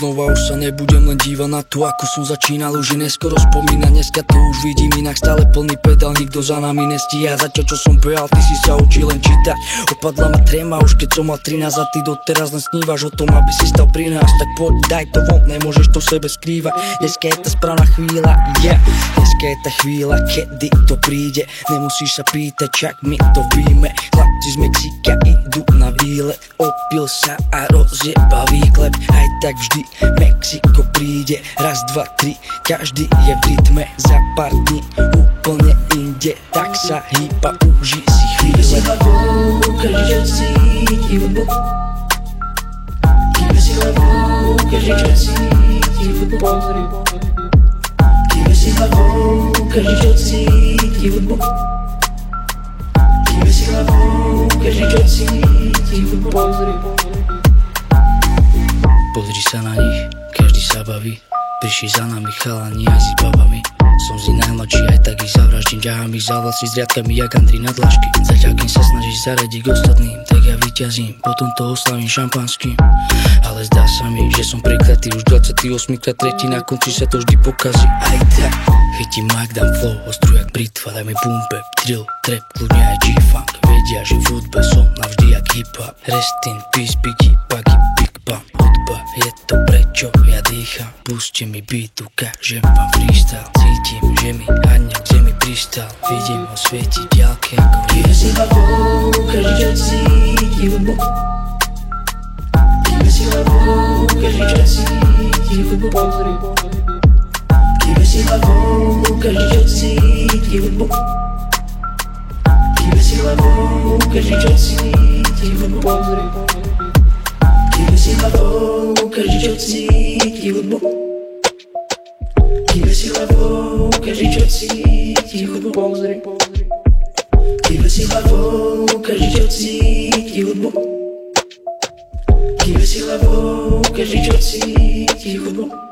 znova, už sa nebudem len dívať na to, ako som začínal. Už je neskoro spomínať, dneska to už vidím inak. Stále plný pedál, nikto za nami nestíha. Zatiaľ čo som behal, ty si sa učil len čítať. Opadla ma tréma, už keď som mal 13 a ty doteraz len snívaš o tom, aby si stal pri nás. Tak poď, daj to von, nemôžeš to sebe skrývať. Dneska je tá správna chvíľa, yeah. Dneska je tá chvíľa, kedy to príde. Nemusíš sa pýtať, čak my to víme. Chlapci z Mexika idú na výlet. Opil sa a rozjeba výklep. Aj tak vždy Mexiko príde. Raz, dva, tri, každý je v rytme. Za pár dní úplne inde. Tak sa hýba, uži si chvíle. Si hlavou, každý čo cíti hudbu. Kýve si hlavou, každý čo cíti hudbu. Kýve si hlavou, každý čo cíti hudbu. Kýve si hlavou, každý čo cíti hudbu. Pozri sa na nich, každý sa baví. Prišli za nami chalani aj s babami. Som z nich najmladší, aj tak ich zavraždím. Ťahám ich za vlasy s riadkami jak Andri na dlažky. Zatiaľ kým sa snažíš zaradiť k ostatným, tak ja vyťazím, potom to oslavím šampanským. Ale zdá sa mi, že som prekratý. Už 28 krát tretí, na konci sa to vždy pokazí. Aj tak, chytím mic, dám flow, ostru jak britva. Daj mi boom bap, drill, trap, kľudne aj G-funk. Vedia, že v hudbe som navždy jak hip-hop. Rest in peace, Biggie, Puggy, Big Pump. Hudba je to prečo ja dýcham. Puste mi beat, ukážem vám freestyle. Cítim, že mi aniel k zemi pristal. Vidím ho svietiť ďalke ako Kýve si hlavou, každý čo cíti hudbu. Kýve si hlavou, každý čo cíti hudbu. Kýve si hlavou, každý čo cíti hudbu. Kýve si hlavou, každý čo cíti hudbu. Kýve si hlavou, každý čo cíti hudbu. Kýve si hlavou, každý čo cíti hudbu. Kýve si hlavou, každý čo cíti hudbu. Kýve si hlavou, každý čo cíti hudbu.